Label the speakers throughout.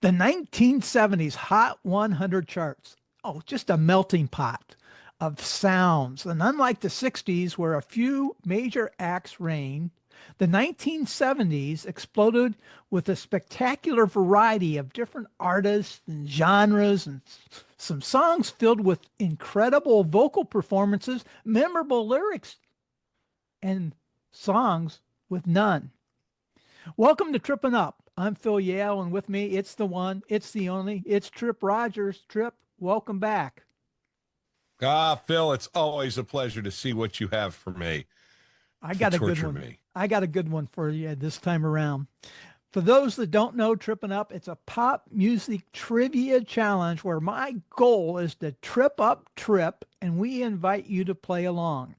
Speaker 1: The 1970s Hot 100 charts. Oh, just a melting pot of sounds. And unlike the 60s, where a few major acts reigned, the 1970s exploded with a spectacular variety of different artists and genres, and some songs filled with incredible vocal performances, memorable lyrics, and songs with none. Welcome to Trippin' Up. I'm Phil Yale, and with me, it's the one, it's the only, it's Tripp Rogers. Tripp, welcome back.
Speaker 2: Phil, it's always a pleasure to see what you have for me.
Speaker 1: I got a good one. I got a good one for you this time around. For those that don't know Trippin' Up, it's a pop music trivia challenge where my goal is to trip up Tripp, and we invite you to play along.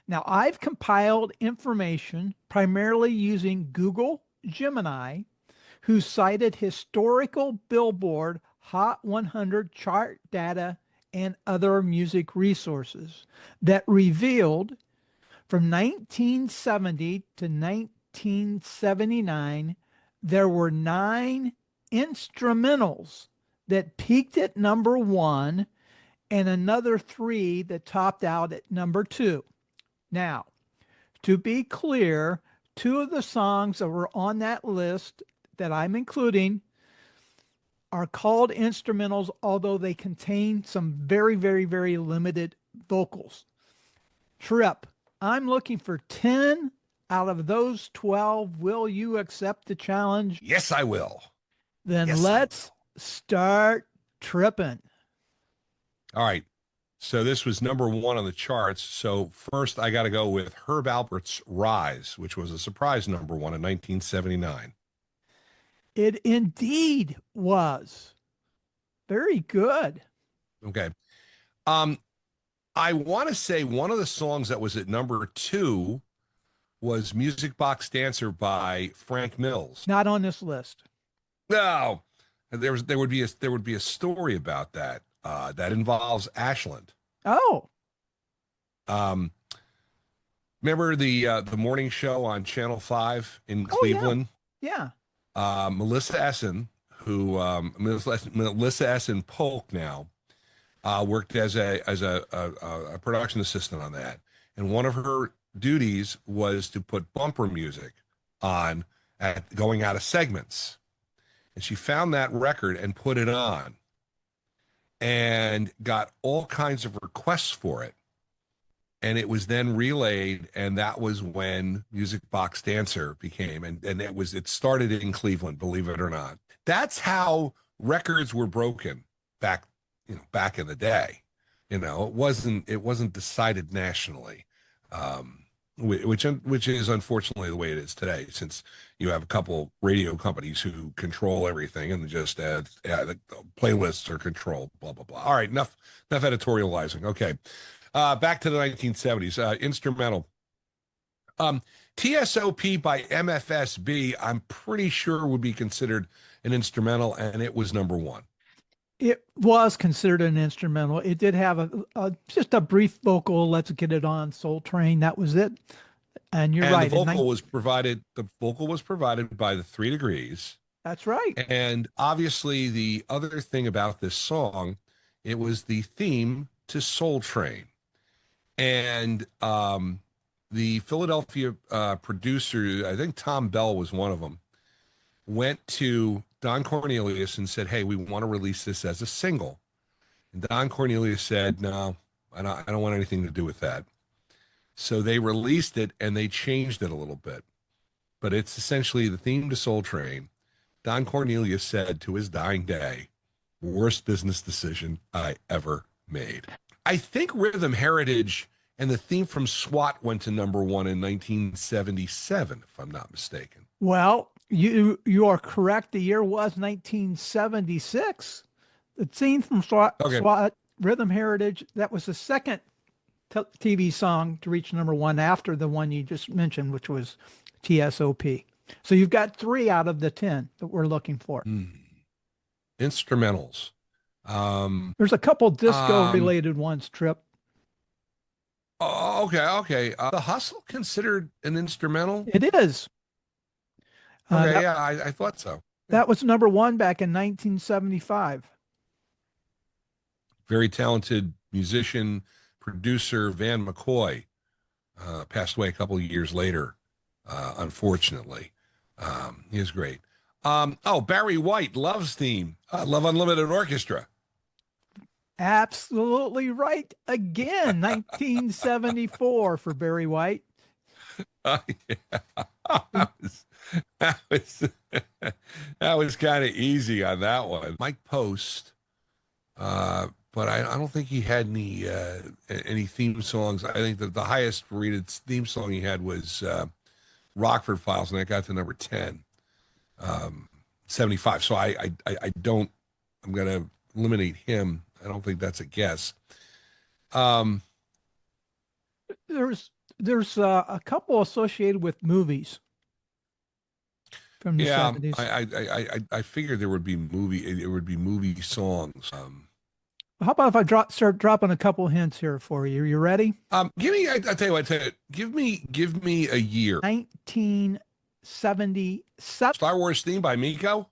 Speaker 1: Now, I've compiled information primarily using Google Gemini, who cited historical Billboard Hot 100 chart data and other music resources that revealed from 1970 to 1979, there were 9 instrumentals that peaked at number 1 and another 3 that topped out at number 2. Now, to be clear, 2 of the songs that were on that list that I'm including are called instrumentals, although they contain some very, very, very limited vocals. Tripp, I'm looking for 10 out of those 12. Will you accept the challenge?
Speaker 2: Yes, I will.
Speaker 1: Then let's start tripping.
Speaker 2: All right. So this was number 1 on the charts. So first I got to go with Herb Alpert's Rise, which was a surprise number 1 in 1979.
Speaker 1: It indeed was. Very good.
Speaker 2: Okay. I want to say one of the songs that was at number 2 was Music Box Dancer by Frank Mills.
Speaker 1: Not on this list.
Speaker 2: No. There would be a story about that that involves Ashland.
Speaker 1: Oh.
Speaker 2: Remember the morning show on Channel 5 in Cleveland?
Speaker 1: Yeah.
Speaker 2: Melissa Essen, who Melissa Essen Polk now worked as a production assistant on that, and one of her duties was to put bumper music on at going out of segments, and she found that record and put it on, and got all kinds of requests for it. And it was then relayed, and that was when Music Box Dancer became, and it started in Cleveland, believe it or not. That's how records were broken back in the day. It wasn't decided nationally, which is unfortunately the way it is today, since you have a couple radio companies who control everything, and just the playlists are controlled, blah, blah, blah. All right, enough editorializing. Okay. Back to the 1970s, instrumental. TSOP by MFSB, I'm pretty sure would be considered an instrumental, and it was number 1.
Speaker 1: It was considered an instrumental. It did have just a brief vocal, Let's Get It On, Soul Train. That was it. And you're right.
Speaker 2: The vocal was provided by the 3 Degrees. That's right. And obviously the other thing about this song, it was the theme to Soul Train. And the Philadelphia producer, I think Tom Bell was one of them, went to Don Cornelius and said, "Hey, we want to release this as a single." And Don Cornelius said, "No, I don't want anything to do with that." So they released it, and they changed it a little bit. But it's essentially the theme to Soul Train. Don Cornelius said to his dying day, "Worst business decision I ever made." I think Rhythm Heritage and the theme from S.W.A.T went to number 1 in 1977, if I'm not mistaken.
Speaker 1: Well, you are correct. The year was 1976. The theme from S.W.A.T, Rhythm Heritage, that was the second TV song to reach number 1 after the one you just mentioned, which was TSOP. So you've got 3 out of the 10 that we're looking for.
Speaker 2: Instrumentals.
Speaker 1: There's a couple disco-related ones, Tripp.
Speaker 2: Oh, okay. The Hustle considered an instrumental?
Speaker 1: It is.
Speaker 2: Okay, I thought so.
Speaker 1: That was number one back in 1975.
Speaker 2: Very talented musician, producer, Van McCoy, passed away a couple of years later, unfortunately. He was great. Oh, Barry White, Love's theme, Love Unlimited Orchestra.
Speaker 1: Absolutely right again. 1974 for Barry White.
Speaker 2: Yeah. That was that was kind of easy on that one. Mike Post, but I don't think he had any theme songs. I think that the highest rated theme song he had was Rockford Files, and that got to number 10, 75. So I don't. I'm gonna eliminate him. I don't think that's a guess. Um,
Speaker 1: There's a couple associated with movies from the
Speaker 2: yeah,
Speaker 1: 70s.
Speaker 2: I figured there would be movie songs.
Speaker 1: How about if I start dropping a couple hints here for you? Are you ready?
Speaker 2: Give me. I tell you what. Give me a year.
Speaker 1: 1977.
Speaker 2: Star Wars theme by Meco.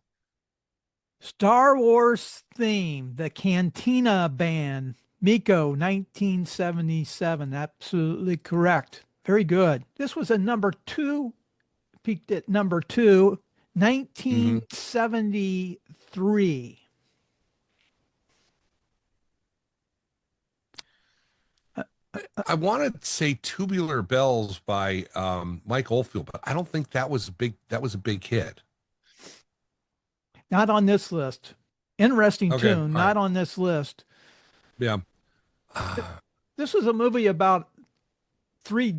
Speaker 1: Star Wars theme, the Cantina band, Meco, 1977. Absolutely correct. Very good. This was a number two, peaked at number two,
Speaker 2: Mm-hmm.
Speaker 1: 1973.
Speaker 2: I want to say Tubular Bells by Mike Oldfield, but I don't think that was a big hit.
Speaker 1: Not on this list. Interesting
Speaker 2: Okay,
Speaker 1: tune,
Speaker 2: all right.
Speaker 1: not on this list.
Speaker 2: Yeah.
Speaker 1: This was a movie about three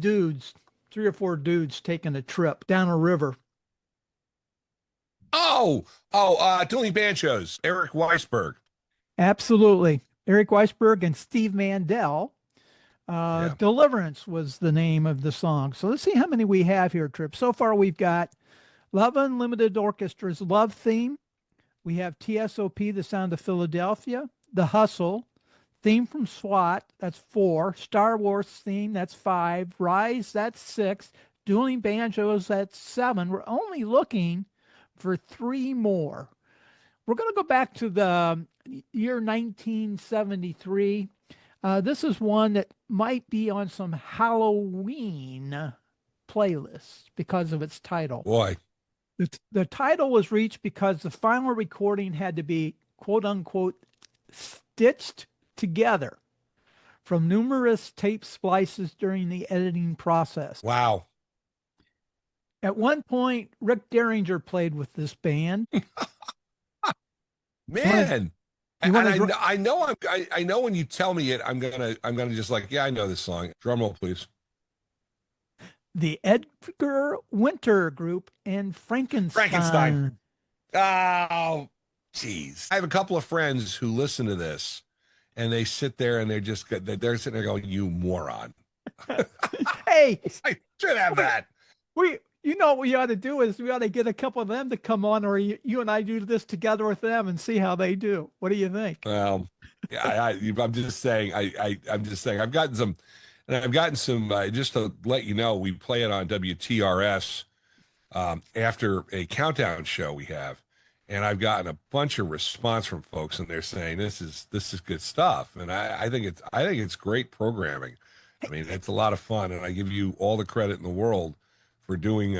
Speaker 1: or four dudes taking a trip down a river.
Speaker 2: Dueling Banjos, Eric Weisberg.
Speaker 1: Absolutely. Eric Weisberg and Steve Mandel.
Speaker 2: Yeah.
Speaker 1: Deliverance was the name of the song. So let's see how many we have here, Tripp. So far, we've got Love Unlimited Orchestra's Love Theme. We have TSOP, The Sound of Philadelphia. The Hustle. Theme from S.W.A.T, that's 4. Star Wars theme, that's 5. Rise, that's 6. Dueling Banjos, that's 7. We're only looking for 3 more. We're going to go back to the year 1973. This is one that might be on some Halloween playlists because of its title.
Speaker 2: Boy.
Speaker 1: The title was reached because the final recording had to be, quote unquote, stitched together from numerous tape splices during the editing process.
Speaker 2: Wow.
Speaker 1: At one point, Rick Derringer played with this band.
Speaker 2: Man.
Speaker 1: I
Speaker 2: know when you tell me it, I'm gonna just like, yeah, I know this song. Drum roll, please.
Speaker 1: The Edgar Winter Group and
Speaker 2: Frankenstein. Oh, jeez. I have a couple of friends who listen to this, and they sit there and they're sitting there going, "You moron!"
Speaker 1: Hey,
Speaker 2: I should have that.
Speaker 1: You know what we ought to do is we ought to get a couple of them to come on, or you and I do this together with them and see how they do. What do you think?
Speaker 2: Well, yeah, I'm just saying. I'm just saying. I've gotten some. Just to let you know, we play it on WTRS after a countdown show we have, and I've gotten a bunch of response from folks, and they're saying this is good stuff, and I think it's great programming. I mean, it's a lot of fun, and I give you all the credit in the world for doing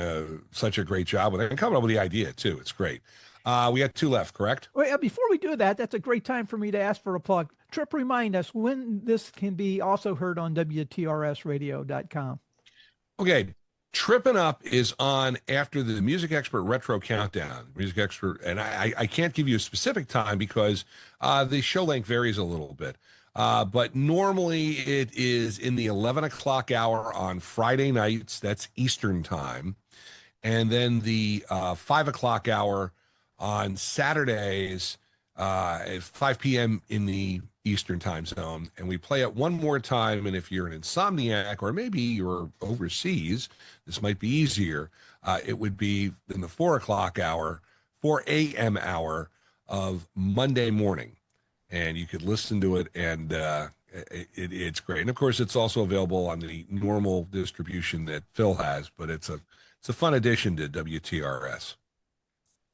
Speaker 2: such a great job with it and coming up with the idea too. It's great. We got 2 left, correct?
Speaker 1: Well, before we do that, that's a great time for me to ask for a plug. Tripp, remind us when this can be also heard on WTRSradio.com.
Speaker 2: Okay. Trippin' Up is on after the Music Expert Retro Countdown. Music Expert, and I can't give you a specific time because the show length varies a little bit. But normally it is in the 11 o'clock hour on Friday nights. That's Eastern time. And then the 5 o'clock hour on Saturdays at 5 p.m. in the Eastern time zone. And we play it one more time. And if you're an insomniac or maybe you're overseas, this might be easier. It would be in the 4 a.m. hour of Monday morning. And you could listen to it, and it's great. And of course, it's also available on the normal distribution that Phil has. But it's a fun addition to WTRS.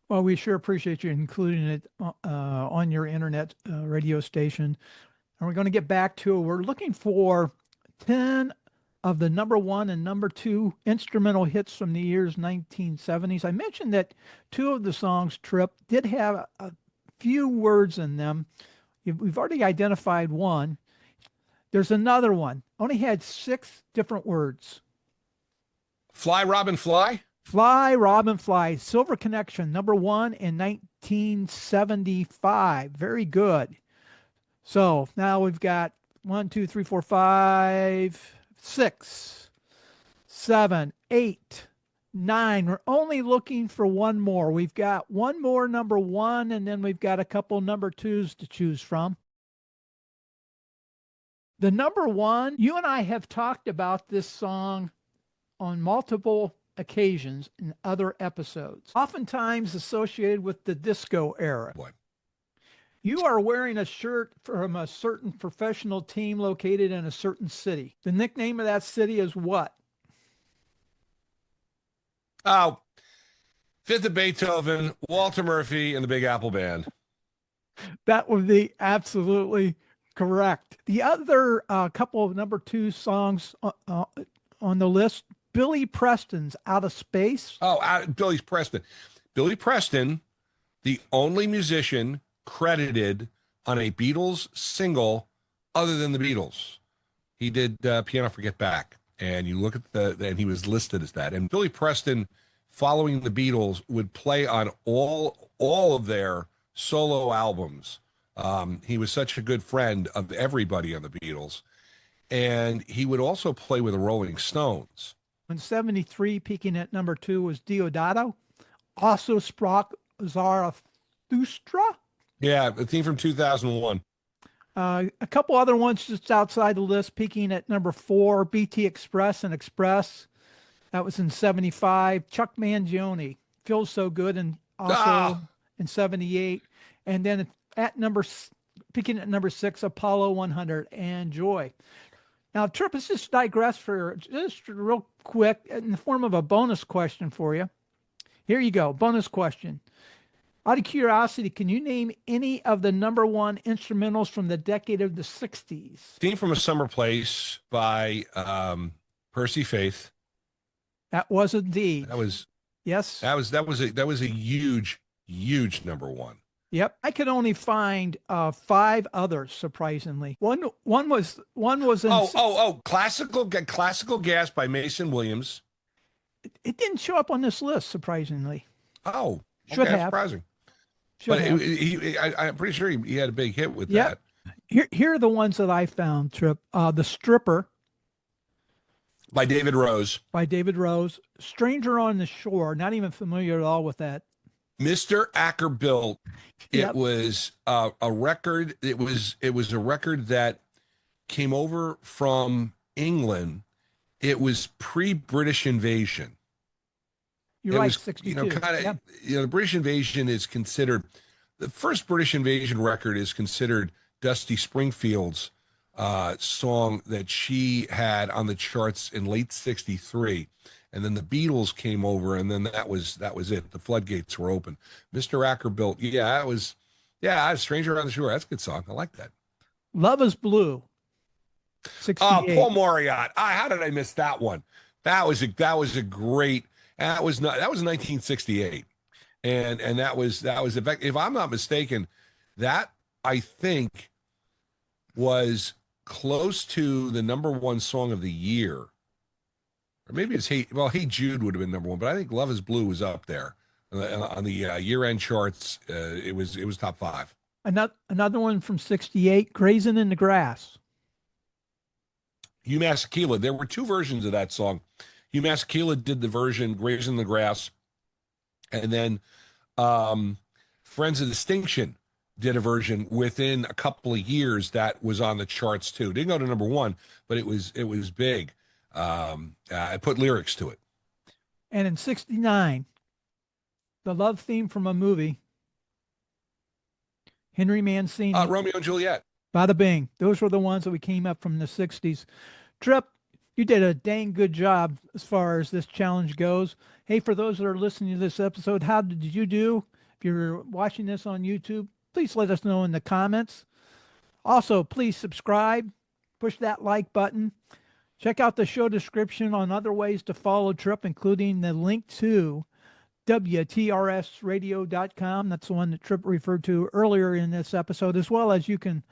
Speaker 1: Well, we sure appreciate you including it on your internet radio station. And we're going to get back to it. We're looking for 10 of the number one and number two instrumental hits from the years 1970s. I mentioned that two of the songs, Trip, did have a few words in them. We've already identified one. There's another one, only had 6 different words.
Speaker 2: Fly, Robin, Fly?
Speaker 1: Fly, Robin, Fly. Silver Connection, number one in 1975. Very good. So now we've got 1, 2, 3, 4, 5, 6, 7, 8, 9. We're only looking for one more. We've got one more number one, and then we've got a couple number twos to choose from. The number one, you and I have talked about this song on multiple occasions in other episodes, oftentimes associated with the disco era.
Speaker 2: Boy.
Speaker 1: You are wearing a shirt from a certain professional team located in a certain city. The nickname of that city is what?
Speaker 2: Oh, Fifth of Beethoven, Walter Murphy, and the Big Apple Band.
Speaker 1: That would be absolutely correct. The other couple of number two songs on the list, Billy Preston's Outa-Space.
Speaker 2: Oh, Billy Preston. Billy Preston, the only musician credited on a Beatles single other than the Beatles. He did Piano for Get Back, and you look at and he was listed as that. And Billy Preston, following the Beatles, would play on all of their solo albums. He was such a good friend of everybody on the Beatles, and he would also play with the Rolling Stones.
Speaker 1: In 73, peaking at number 2 was Deodato. Also Sprach, Zarathustra.
Speaker 2: Yeah, the theme from 2001.
Speaker 1: A couple other ones just outside the list, peaking at number 4, BT Express and Express. That was in 75. Chuck Mangione, Feels So Good, and also in 78. And then peaking at number 6, Apollo 100 and Joy. Now, Tripp, let's just digress for just real quick in the form of a bonus question for you. Here you go, bonus question. Out of curiosity, can you name any of the number one instrumentals from the decade of the 60s?
Speaker 2: Theme from a Summer Place by Percy Faith.
Speaker 1: That was indeed.
Speaker 2: Yes. That was a huge number one.
Speaker 1: Yep, I could only find 5 others. Surprisingly, one was in
Speaker 2: classical gas by Mason Williams.
Speaker 1: It didn't show up on this list. Surprisingly,
Speaker 2: should have. Surprising. But I'm pretty sure he had a big hit with that.
Speaker 1: Here are the ones that I found. Tripp, The Stripper
Speaker 2: by David Rose.
Speaker 1: Stranger on the Shore. Not even familiar at all with that.
Speaker 2: Mr. Acker Built. It was a record. It was a record that came over from England. It was pre-British invasion.
Speaker 1: You're right, 62.
Speaker 2: The British invasion is considered, the first British invasion record is considered Dusty Springfield's song that she had on the charts in late 63. And then the Beatles came over, and then that was it. The floodgates were open. Mr. Acker Built. Yeah, it was Stranger on the Shore. That's a good song. I like that.
Speaker 1: Love is Blue. 68.
Speaker 2: Paul Mauriat. How did I miss that one? That was a great. That was 1968, and that was if I'm not mistaken, that I think was close to the number one song of the year, or maybe it's Hey Jude would have been number one, but I think Love Is Blue was up there on the year-end charts. It was top 5.
Speaker 1: Another one from 68, Grazing in the Grass.
Speaker 2: Hugh Masekela. There were 2 versions of that song. Hugh Masekela did the version Grazing in the Grass, and then Friends of Distinction did a version within a couple of years that was on the charts too. Didn't go to number 1, but it was big. I put lyrics to it.
Speaker 1: And in 69, the love theme from a movie, Henry Mancini.
Speaker 2: Romeo and Juliet.
Speaker 1: Bada bing. Those were the ones that we came up from the 60s. Tripp, you did a dang good job as far as this challenge goes. Hey, for those that are listening to this episode, how did you do? If you're watching this on YouTube, please let us know in the comments. Also, please subscribe, push that like button. Check out the show description on other ways to follow Tripp, including the link to WTRSradio.com. That's the one that Tripp referred to earlier in this episode, as well as you can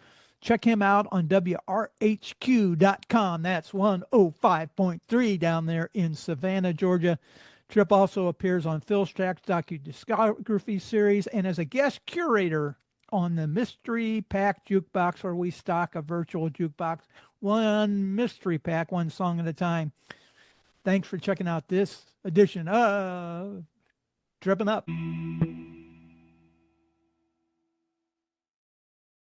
Speaker 1: check him out on WRHQ.com. That's 105.3 down there in Savannah, Georgia. Tripp also appears on Phil's Tracks docu-discography series and as a guest curator on the Mystery Pack Jukebox, where we stock a virtual jukebox, one mystery pack, one song at a time. Thanks for checking out this edition of Trippin' Up.